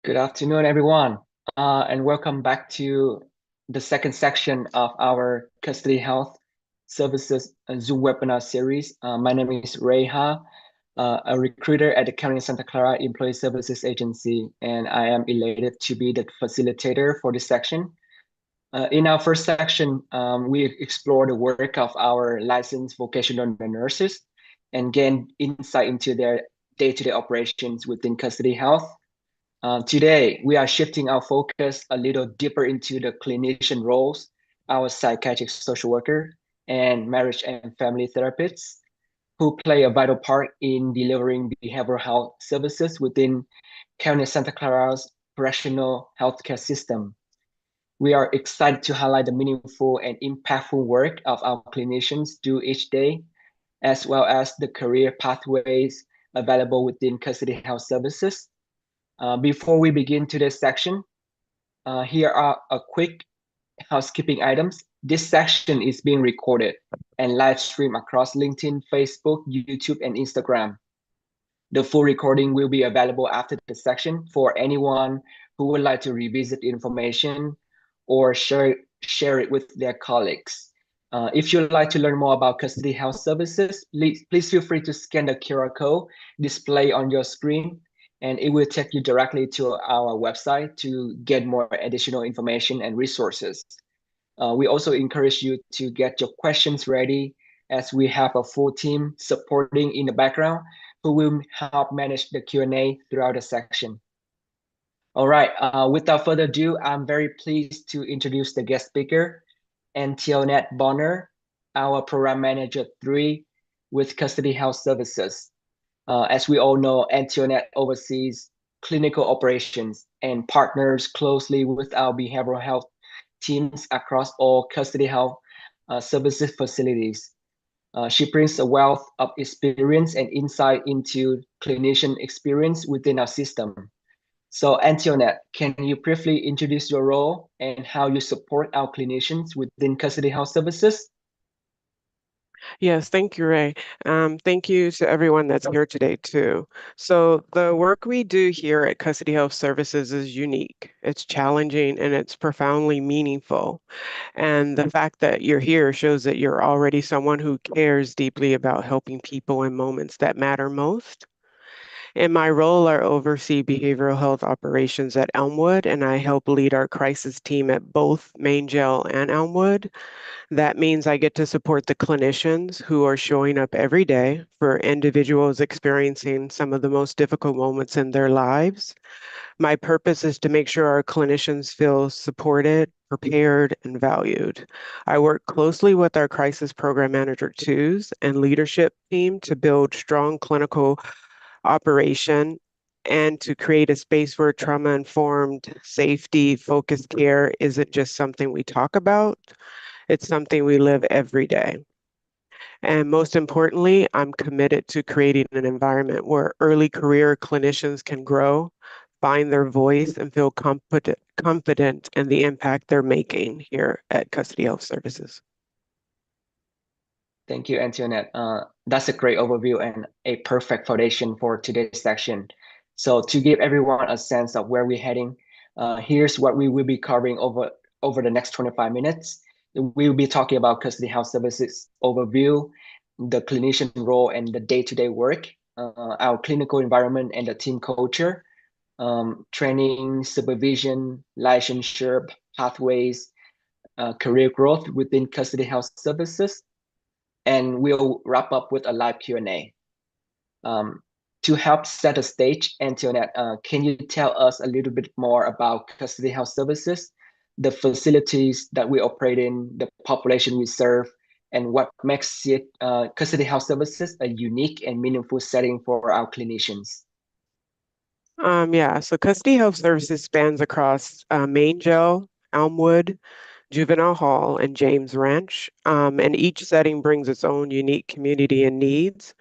Good afternoon, everyone, and welcome back to the second section of our Custody Health Services Zoom webinar series. My name is Ray Ha, a recruiter at the County of Santa Clara Employee Services Agency, and I am elated to be the facilitator for this section. In our first section, we explore the work of our licensed vocational nurses and gain insight into their day-to-day operations within custody health. Today, we are shifting our focus a little deeper into the clinician roles, our psychiatric social worker, and marriage and family therapists who play a vital part in delivering behavioral health services within County Santa Clara's correctional healthcare system. We are excited to highlight the meaningful and impactful work of our clinicians do each day, as well as the career pathways available within custody health services. Before we begin today's section, here are a quick housekeeping items. This section is being recorded and live streamed across LinkedIn, Facebook, YouTube, and Instagram. The full recording will be available after the section for anyone who would like to revisit the information or share it with their colleagues. If you'd like to learn more about custody health services, please feel free to scan the QR code displayed on your screen, and it will take you directly to our website to get more additional information and resources. We also encourage you to get your questions ready, as we have a full team supporting in the background who will help manage the Q&A throughout the section. All right, without further ado, I'm very pleased to introduce the guest speaker, Antionette Bonner, our Program Manager 3 with Custody Health Services. As we all know, Antionette oversees clinical operations and partners closely with our behavioral health teams across all custody health services facilities. She brings a wealth of experience and insight into clinician experience within our system. So Antionette, can you briefly introduce your role and how you support our clinicians within custody health services? Yes, thank you, Ray. Thank you to everyone that's here today, too. So the work we do here at Custody Health Services is unique. It's challenging and it's profoundly meaningful. And the fact that you're here shows that you're already someone who cares deeply about helping people in moments that matter most. In my role, I oversee behavioral health operations at Elmwood, and I help lead our crisis team at both Main Jail and Elmwood. That means I get to support the clinicians who are showing up every day for individuals experiencing some of the most difficult moments in their lives. My purpose is to make sure our clinicians feel supported, prepared, and valued. I work closely with our crisis program manager twos and leadership team to build strong clinical operation and to create a space where trauma-informed, safety-focused care isn't just something we talk about, it's something we live every day. And most importantly, I'm committed to creating an environment where early career clinicians can grow, find their voice, and feel confident in the impact they're making here at Custody Health Services. Thank you, Antionette. That's a great overview and a perfect foundation for today's section. So to give everyone a sense of where we're heading, here's what we will be covering over the next 25 minutes. We will be talking about custody health services overview, the clinician role and the day-to-day work, our clinical environment and the team culture, training, supervision, licensure, pathways, career growth within custody health services, and we'll wrap up with a live Q&A. To help set the stage, Antionette, can you tell us a little bit more about custody health services, the facilities that we operate in, the population we serve, and what makes it custody health services a unique and meaningful setting for our clinicians? Yeah, so Custody Health Services spans across Main Jail, Elmwood, Juvenile Hall, and James Ranch, and each setting brings its own unique community and needs.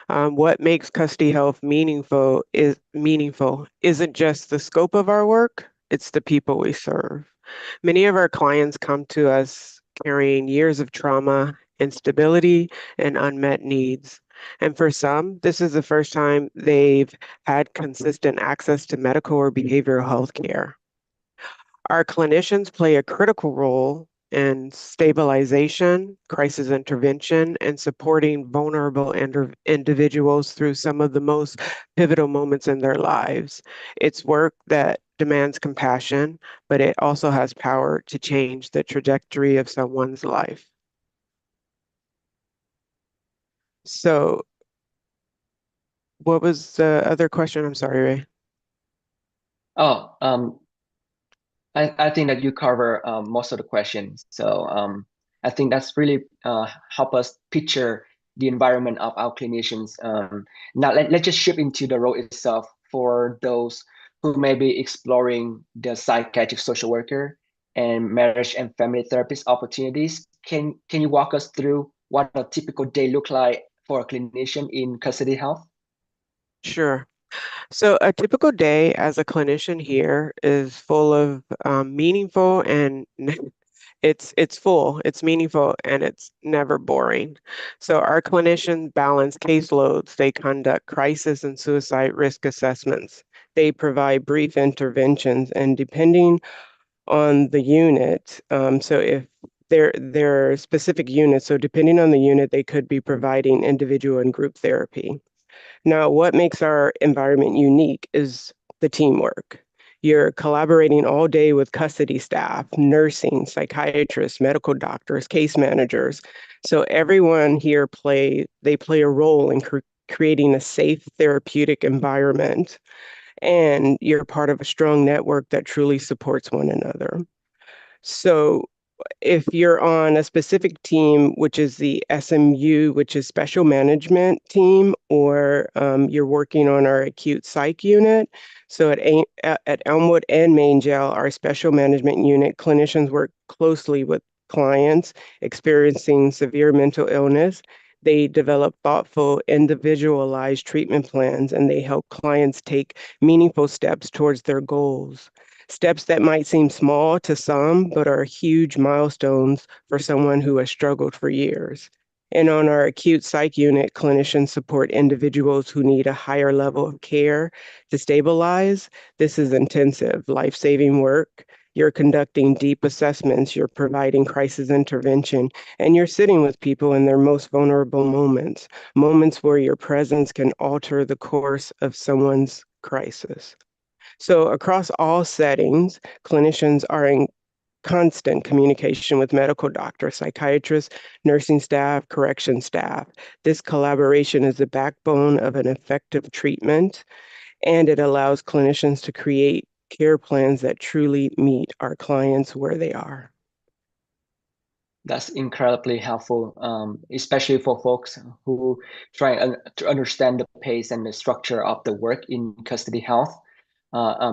What makes custody health meaningful isn't just the scope of our work, it's the people we serve. Many of our clients come to us carrying years of trauma, instability, and unmet needs. And for some, this is the first time they've had consistent access to medical or behavioral health care. Our clinicians play a critical role in stabilization, crisis intervention, and supporting vulnerable individuals through some of the most pivotal moments in their lives. It's work that demands compassion, but it also has power to change the trajectory of someone's life. So, what was the other question? I'm sorry, Ray. Oh, I think that you cover most of the questions. So I think that's really help us picture the environment of our clinicians. Now let's just shift into the role itself for those who may be exploring the psychiatric social worker and marriage and family therapist opportunities. Can you walk us through what a typical day look like for a clinician in custody health? Sure. So a typical day as a clinician here is full of meaningful and it's full, it's meaningful, and it's never boring. So our clinicians balance caseloads. They conduct crisis and suicide risk assessments. They provide brief interventions, and depending on the unit, so if there are specific units, so depending on the unit, they could be providing individual and group therapy. Now, what makes our environment unique is the teamwork. You're collaborating all day with custody staff, nursing, psychiatrists, medical doctors, case managers. So everyone here they play a role in creating a safe therapeutic environment, and you're part of a strong network that truly supports one another. So if you're on a specific team, which is the SMU, which is special management team, or you're working on our acute psych unit. So at Elmwood and Main Jail, our special management unit, clinicians work closely with clients experiencing severe mental illness. They develop thoughtful, individualized treatment plans, and they help clients take meaningful steps towards their goals. Steps that might seem small to some, but are huge milestones for someone who has struggled for years. And on our acute psych unit, clinicians support individuals who need a higher level of care to stabilize. This is intensive, life-saving work. You're conducting deep assessments, you're providing crisis intervention, and you're sitting with people in their most vulnerable moments, moments where your presence can alter the course of someone's crisis. So, across all settings, clinicians are in constant communication with medical doctors, psychiatrists, nursing staff, correction staff. This collaboration is the backbone of an effective treatment, and it allows clinicians to create care plans that truly meet our clients where they are. That's incredibly helpful, especially for folks who try to understand the pace and the structure of the work in custody health.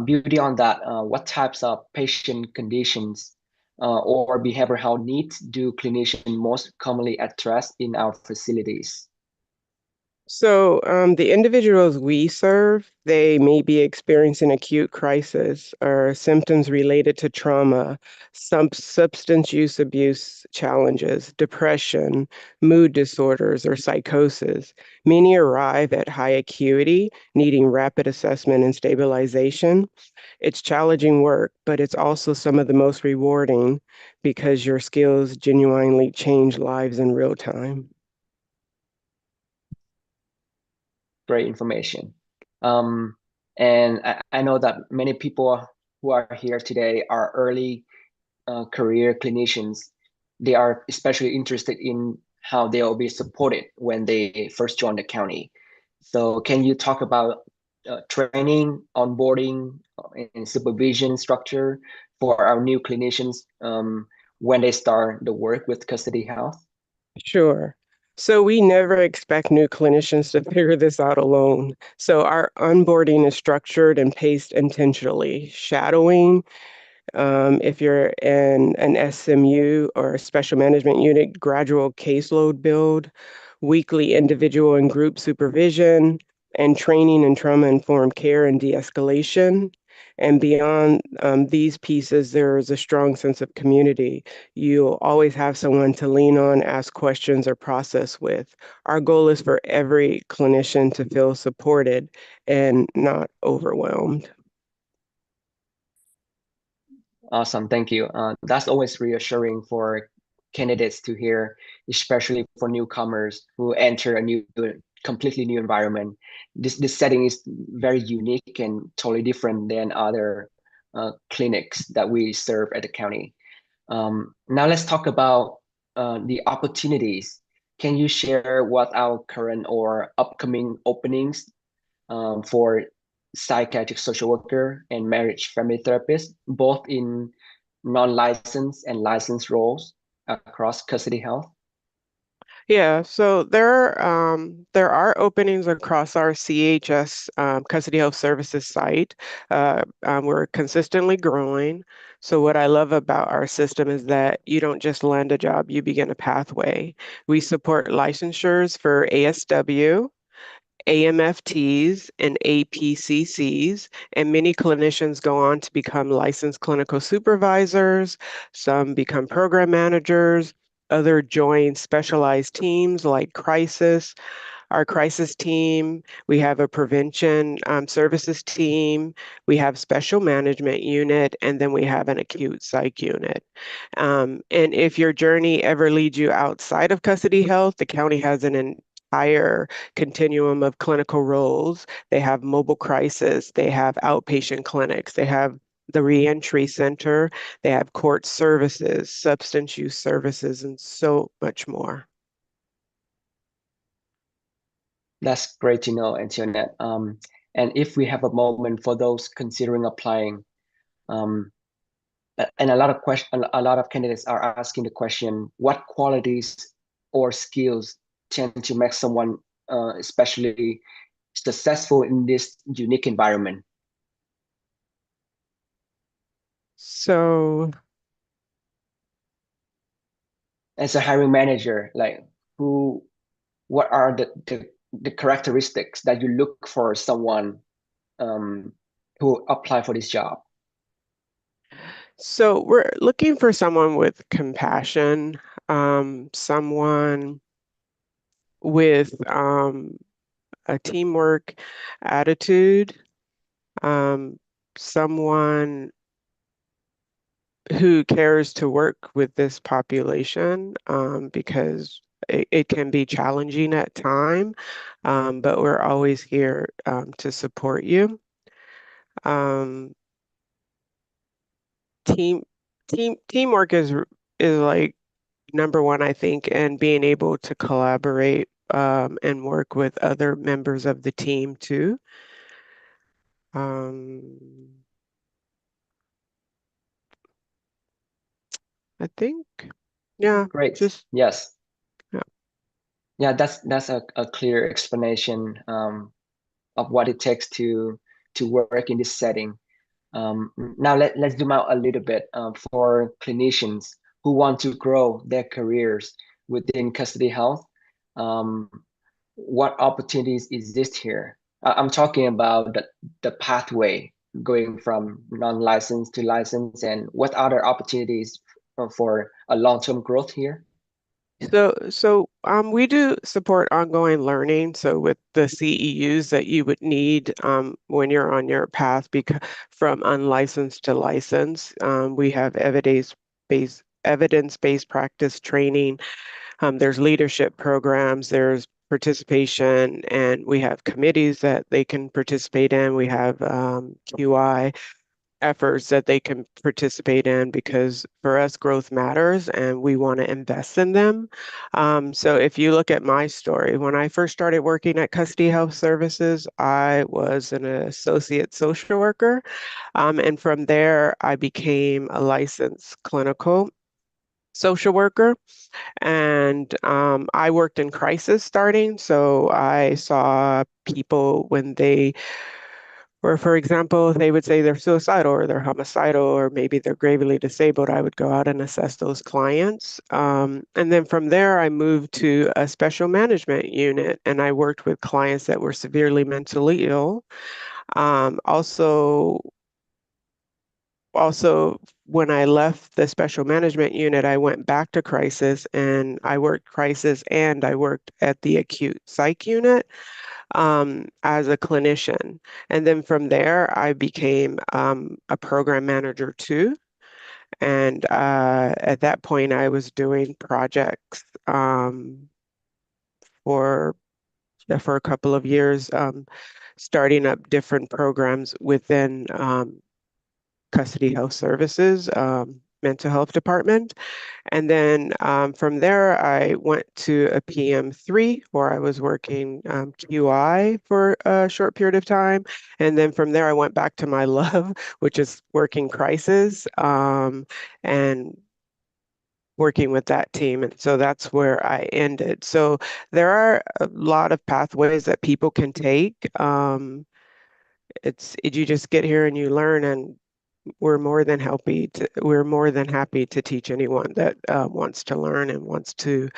Beauty on that, what types of patient conditions or behavioral health needs do clinicians most commonly address in our facilities? So, the individuals we serve, they may be experiencing acute crisis or symptoms related to trauma, some substance use abuse challenges, depression, mood disorders, or psychosis. Many arrive at high acuity, needing rapid assessment and stabilization. It's challenging work, but it's also some of the most rewarding because your skills genuinely change lives in real time. Great information. And I know that many people who are here today are early career clinicians. They are especially interested in how they will be supported when they first join the county. So can you talk about training, onboarding, and supervision structure for our new clinicians when they start the work with custody health? Sure. So we never expect new clinicians to figure this out alone. So our onboarding is structured and paced intentionally. Shadowing, if you're in an SMU or a special management unit, gradual caseload build, weekly individual and group supervision, and training in trauma-informed care and de-escalation. And beyond these pieces, there is a strong sense of community. You'll always have someone to lean on, ask questions, or process with. Our goal is for every clinician to feel supported and not overwhelmed. Awesome, thank you. That's always reassuring for candidates to hear, especially for newcomers who enter completely new environment. This setting is very unique and totally different than other clinics that we serve at the county. Now let's talk about the opportunities. Can you share what our current or upcoming openings for psychiatric social worker and marriage family therapist, both in non-licensed and licensed roles across Custody Health? Yeah, so there are openings across our CHS Custody Health Services site. We're consistently growing. So what I love about our system is that you don't just land a job, you begin a pathway. We support licensures for ASW, AMFTs, and APCCs, and many clinicians go on to become licensed clinical supervisors. Some become program managers. Other join specialized teams like crisis, our crisis team. We have a prevention services team. We have special management unit, and then we have an acute psych unit. And if your journey ever leads you outside of custody health, the county has an entire continuum of clinical roles. They have mobile crisis, they have outpatient clinics, they have the reentry center, they have court services, substance use services, and so much more. That's great to know, Antoinette. And if we have a moment for those considering applying, um, and a lot of candidates are asking the question, what qualities or skills tend to make someone especially successful in this unique environment? So, As a hiring manager, like what are the characteristics that you look for someone um, who apply for this job? so we're looking for someone with compassion, someone with a teamwork attitude, um, someone who cares to work with this population because it can be challenging at time, but we're always here to support you. Um, team teamwork is like number one, I think, and being able to collaborate and work with other members of the team too. Um, I think, yeah, Great. just Yes. yeah. Yeah, that's a clear explanation of what it takes to work in this setting. Now let's zoom out a little bit for clinicians who want to grow their careers within custody health. Um, what opportunities exist here? I'm talking about the pathway going from non-licensed to licensed, and what other opportunities for a long-term growth here? So we do support ongoing learning. So with the CEUs that you would need when you're on your path from unlicensed to licensed, we have evidence-based practice training. There's leadership programs, there's participation, and we have committees that they can participate in. We have QI efforts that they can participate in because for us, growth matters and we want to invest in them. So if you look at my story, when I first started working at Custody Health Services, I was an associate social worker. And from there, I became a licensed clinical social worker. And I worked in crisis starting. So I saw people when they or for example, they would say they're suicidal or they're homicidal or maybe they're gravely disabled. I would go out and assess those clients. And then from there, I moved to a special management unit and I worked with clients that were severely mentally ill. Also, also, when I left the special management unit, I went back to crisis and I worked crisis and I worked at the acute psych unit as a clinician. And then from there, I became a program manager too. And at that point, I was doing projects for for a couple of years, starting up different programs within Custody Health Services, mental health department. And then from there, I went to a PM3 where I was working QI for a short period of time. And then from there, I went back to my love, which is working crisis and working with that team. And so that's where I ended. So there are a lot of pathways that people can take. You just get here and you learn, and we're more than happy to teach anyone that wants to learn and wants to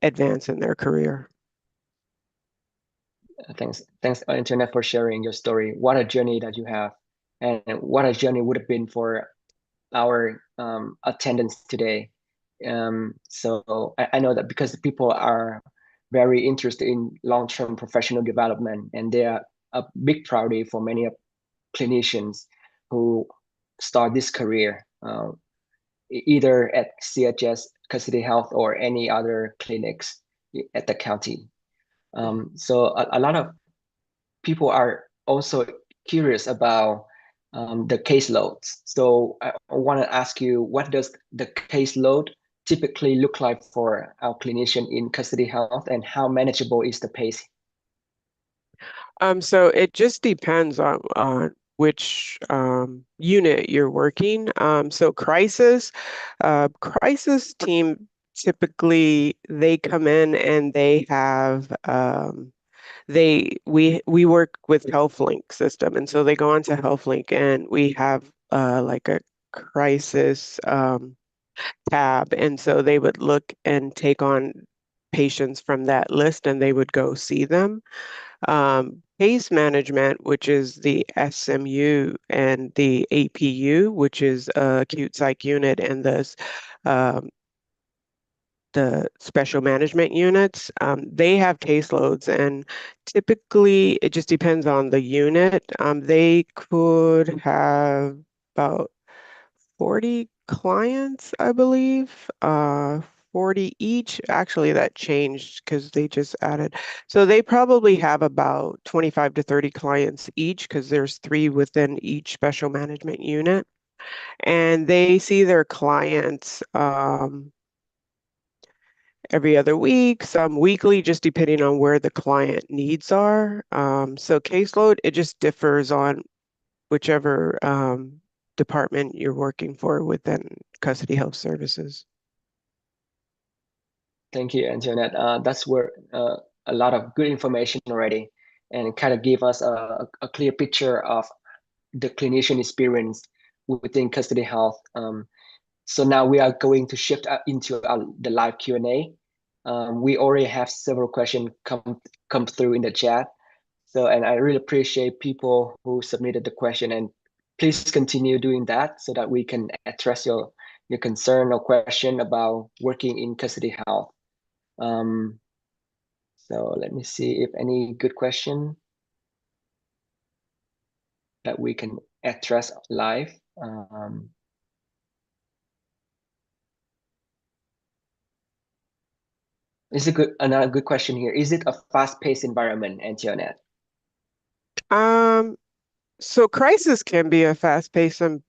advance in their career. Thanks, Antoinette, for sharing your story. What a journey that you have, and what a journey would have been for our attendance today. So I know that because the people are very interested in long-term professional development, and they are a big priority for many clinicians who start this career, either at CHS, Custody Health, or any other clinics at the county. So a lot of people are also curious about the caseloads. So I want to ask you, what does the caseload typically look like for our clinician in Custody Health, and how manageable is the pace? So it just depends on which unit you're working. So crisis team typically they come in and they have we work with HealthLink system, and so they go onto HealthLink, and we have like a crisis tab, and so they would look and take on patients from that list, and they would go see them. Case management, which is the SMU, and the APU, which is acute psych unit, and um, the special management units, they have caseloads, and typically it just depends on the unit. They could have about 40 clients, I believe, 40 each. Actually, that changed because they just added. So they probably have about 25 to 30 clients each because there's three within each special management unit. And they see their clients every other week, some weekly, just depending on where the client needs are. So caseload, it just differs on whichever department you're working for within Custody Health Services. Thank you, Antoinette. That's where a lot of good information already, and kind of give us a clear picture of the clinician experience within Custody Health. So now we are going to shift into the live Q&A. We already have several questions come through in the chat. So, and I really appreciate people who submitted the question, and please continue doing that so that we can address your concern or question about working in Custody Health. So let me see if any good question that we can address live. This is another good question here. Is it a fast-paced environment, Antoinette? Um, so crisis can be a fast-paced environment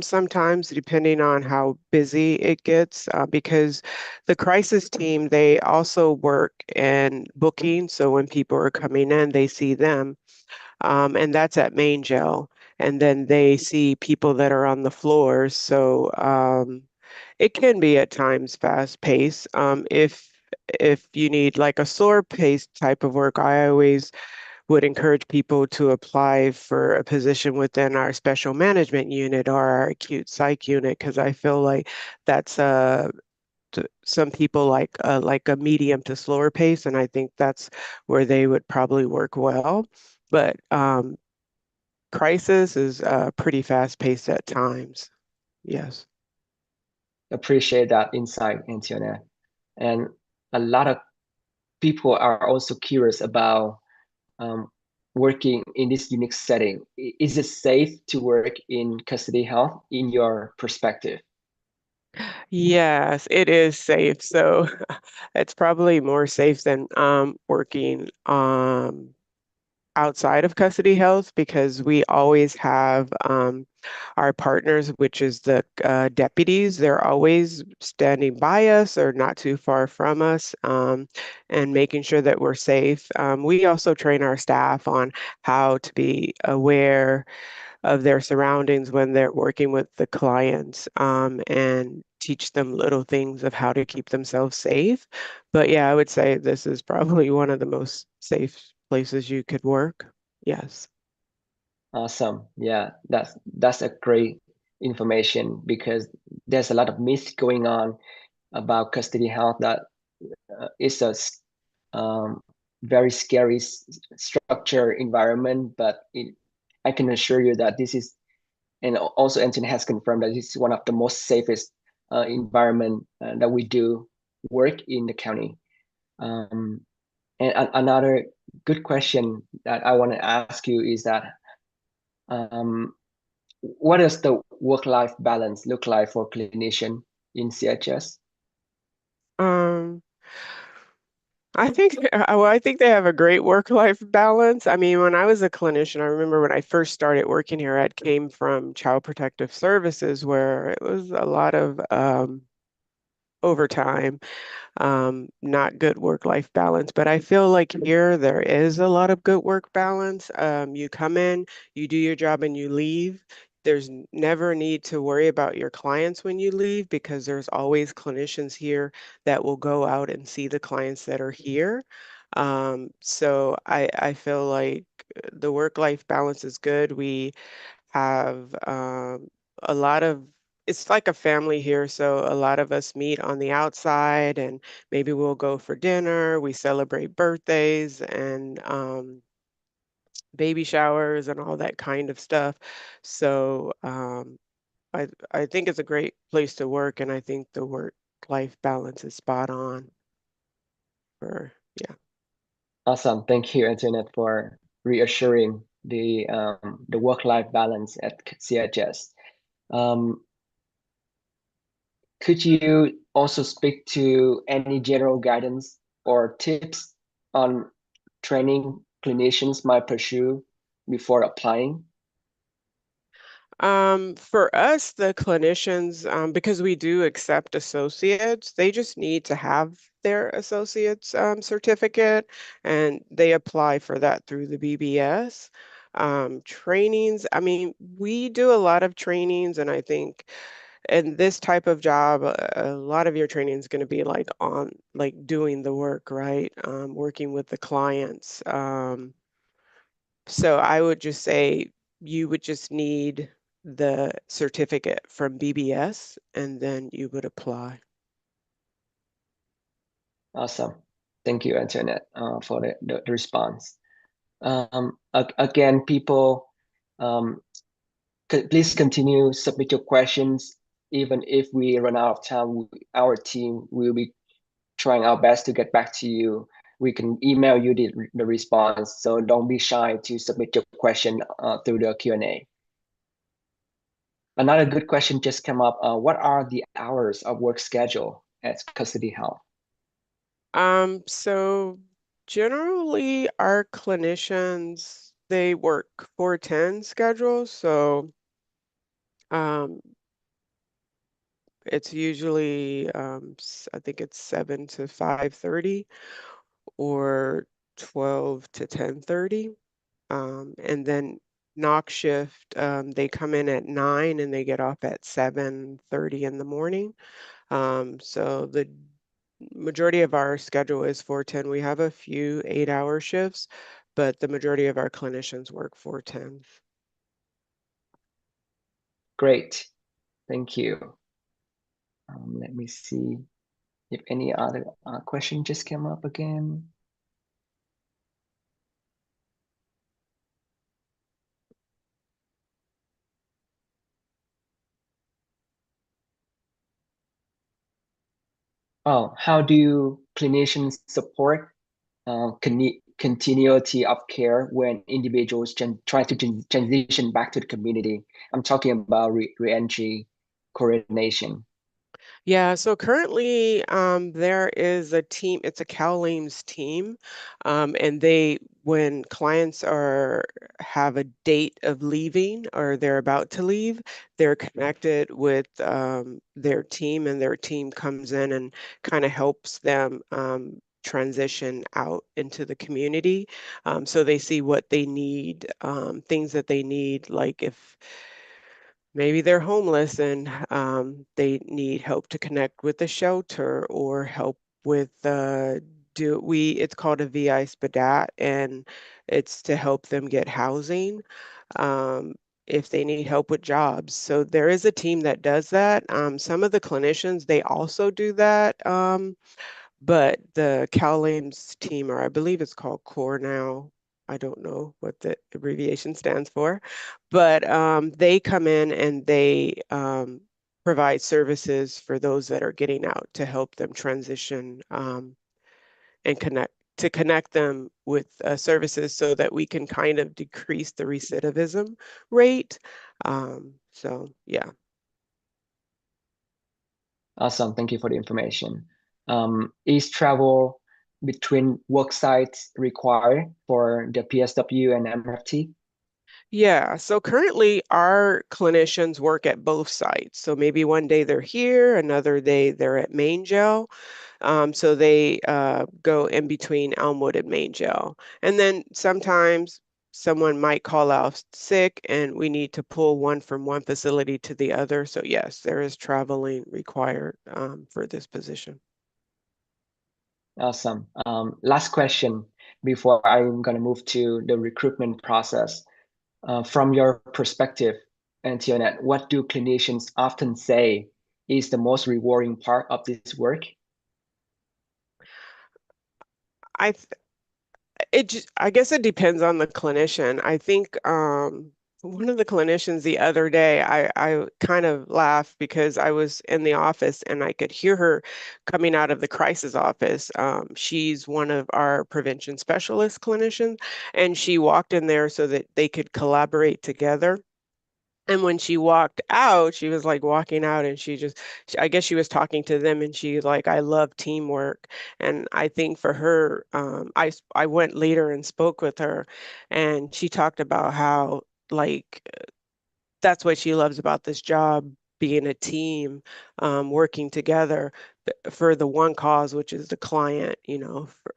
sometimes, depending on how busy it gets, because the crisis team, they also work in booking. So when people are coming in, they see them, and that's at main jail. And then they see people that are on the floors. So it can be at times fast-paced. If you need like a slower paced type of work, I always would encourage people to apply for a position within our special management unit or our acute psych unit, because I feel like that's some people like a medium to slower pace, and I think that's where they would probably work well. But crisis is pretty fast-paced at times. Yes. Appreciate that insight, Antoinette. And a lot of people are also curious about um, working in this unique setting. Is it safe to work in custody health in your perspective? Yes, it is safe. So it's probably more safe than working outside of custody health because we always have our partners, which is the deputies. They're always standing by us or not too far from us and making sure that we're safe. We also train our staff on how to be aware of their surroundings when they're working with the clients and teach them little things of how to keep themselves safe. But yeah, I would say this is probably one of the most safe places you could work. Yes. Awesome. Yeah, that's a great information because there's a lot of myth going on about custody health that it's um, very scary structure environment, but I can assure you that this is, and also Anthony has confirmed that this is one of the most safest environment that we do work in the county. Um, and another good question that I want to ask you is that um, what does the work-life balance look like for clinician in CHS? Um, I think well, I think they have a great work-life balance. I mean, when I was a clinician, I remember when I first started working here, I came from Child Protective Services where it was a lot of overtime, not good work-life balance. But I feel like here there is a lot of good work balance. You come in, you do your job, and you leave. There's never a need to worry about your clients when you leave because there's always clinicians here that will go out and see the clients that are here. So I feel like the work-life balance is good. We have a lot of it's like a family here, so a lot of us meet on the outside and maybe we'll go for dinner. We celebrate birthdays and baby showers and all that kind of stuff. So I think it's a great place to work, and I think the work-life balance is spot on for yeah. Awesome. Thank you, Antoinette, for reassuring the work-life balance at CHS. Um, could you also speak to any general guidance or tips on training clinicians might pursue before applying? For us, the clinicians, because we do accept associates, they just need to have their associate's certificate and they apply for that through the BBS. Trainings, I mean, we do a lot of trainings, and I think in this type of job, a lot of your training is going to be like on like doing the work, right? Working with the clients. So I would just say you would just need the certificate from BBS and then you would apply. Awesome. Thank you, Antoinette, for the response. Again, people, um, please continue submit your questions. Even if we run out of time, our team will be trying our best to get back to you. We can email you the response, so don't be shy to submit your question through the Q&A. Another good question just came up. What are the hours of work schedule at Custody Health? So generally our clinicians, they work 410 schedules. So um, it's usually I think it's 7 to 5:30 or 12 to 10:30. And then knock shift, they come in at 9 and they get off at 7:30 in the morning. So the majority of our schedule is 410. We have a few 8-hour shifts, but the majority of our clinicians work 410. Great, thank you. Let me see if any other question just came up again. Oh, how do clinicians support continuity of care when individuals try to transition back to the community? I'm talking about re-entry coordination. Yeah, so currently there is a team, it's a CalAIMS team, and when clients have a date of leaving or they're about to leave, they're connected with their team, and their team comes in and kind of helps them transition out into the community. So they see what they need, things that they need, like if maybe they're homeless and they need help to connect with a shelter or help with it's called a VI Spadat, and it's to help them get housing um, if they need help with jobs. So there is a team that does that. Some of the clinicians, they also do that. But the CalAIMS team, or I believe it's called CORE now, I don't know what the abbreviation stands for, but they come in and they provide services for those that are getting out to help them transition and connect them with services so that we can kind of decrease the recidivism rate. So yeah. Awesome. Thank you for the information. Is travel between work sites required for the PSW and MFT? Yeah, so currently our clinicians work at both sites. So maybe one day they're here, another day they're at Main Jail. So they go in between Elmwood and Main Jail. And then sometimes someone might call out sick and we need to pull one from one facility to the other. So yes, there is traveling required for this position. Awesome. Last question before I'm going to move to the recruitment process. From your perspective, Antoinette, what do clinicians often say is the most rewarding part of this work? I I guess it depends on the clinician. I think one of the clinicians the other day, I kind of laughed because I was in the office and I could hear her coming out of the crisis office. She's one of our prevention specialist clinicians, and she walked in there so that they could collaborate together. And when she walked out, she was like walking out and I guess she was talking to them and she like, I love teamwork. And I think for her, I went later and spoke with her and she talked about how like that's what she loves about this job, being a team, working together for the one cause, which is the client,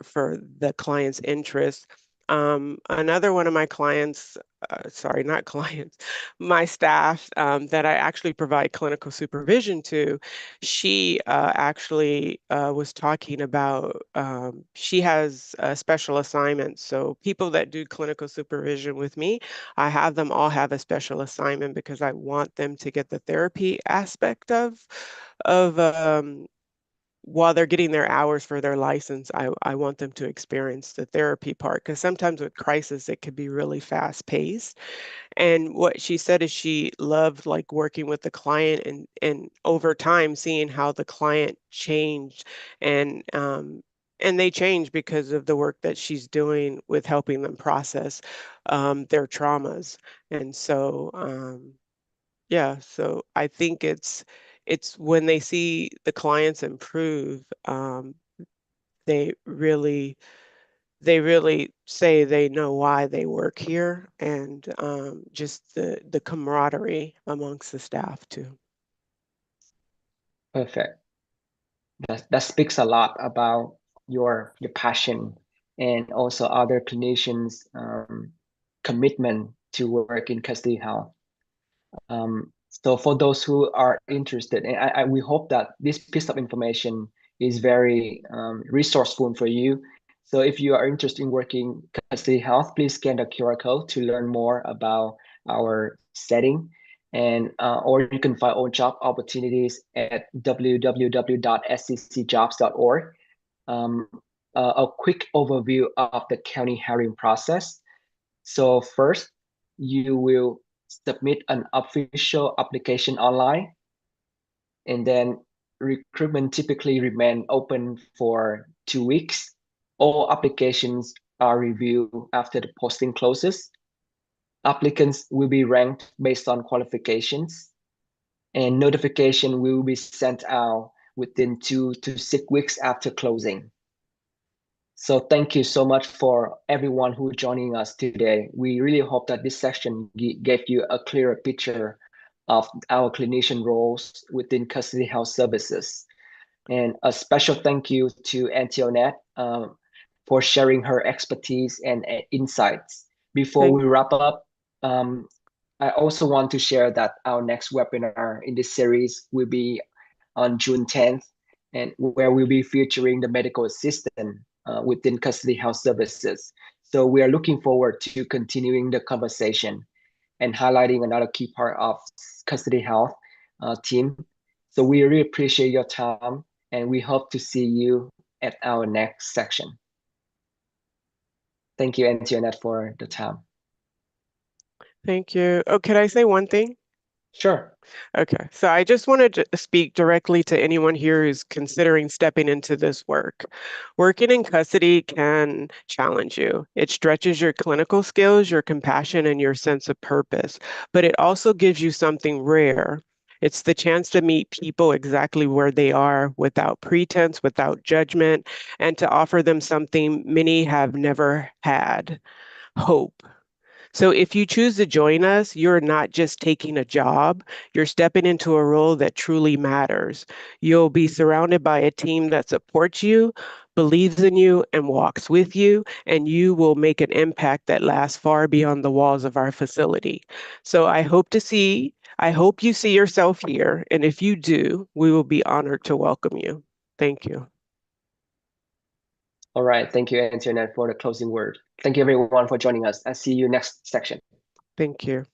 for the client's interest. Another one of my clients, sorry, not clients, my staff that I actually provide clinical supervision to, she actually was talking about, she has a special assignment. So people that do clinical supervision with me, I have them all have a special assignment because I want them to get the therapy aspect of while they're getting their hours for their license, I want them to experience the therapy part because sometimes with crisis it could be really fast paced. And what she said is she loved like working with the client and over time seeing how the client changed and they change because of the work that she's doing with helping them process their traumas. And so yeah, so I think it's when they see the clients improve, they really they really say they know why they work here and just the camaraderie amongst the staff too. Perfect. That speaks a lot about your passion and also other clinicians' commitment to work in custody health. So for those who are interested, and we hope that this piece of information is very resourceful for you. So if you are interested in working custody health, please scan the QR code to learn more about our setting. And or you can find all job opportunities at www.sccjobs.org. Um, a quick overview of the county hiring process. So first, you will submit an official application online, and then recruitment typically remain open for 2 weeks. All applications are reviewed after the posting closes. Applicants will be ranked based on qualifications, and notification will be sent out within 2 to 6 weeks after closing. So thank you so much for everyone who is joining us today. We really hope that this session gave you a clearer picture of our clinician roles within custody health services. And a special thank you to Antoinette for sharing her expertise and insights. Before Thank, we wrap up, I also want to share that our next webinar in this series will be on June 10th, and where we'll be featuring the medical assistant within custody health services. So we are looking forward to continuing the conversation and highlighting another key part of custody health team. So we really appreciate your time, and we hope to see you at our next section. Thank you, Antoinette, for the time. thank you. Oh, could I say one thing? Sure. Okay, so I just wanted to speak directly to anyone here who's considering stepping into this work. Working in custody can challenge you. It stretches your clinical skills, your compassion, and your sense of purpose, but it also gives you something rare. It's the chance to meet people exactly where they are without pretense, without judgment, and to offer them something many have never had, hope. So if you choose to join us, you're not just taking a job, you're stepping into a role that truly matters. You'll be surrounded by a team that supports you, believes in you, and walks with you, and you will make an impact that lasts far beyond the walls of our facility. So I hope you see yourself here, and if you do, we will be honored to welcome you. Thank you. All right. Thank you, Antoinette, for the closing word. Thank you, everyone, for joining us. I'll see you next section. Thank you.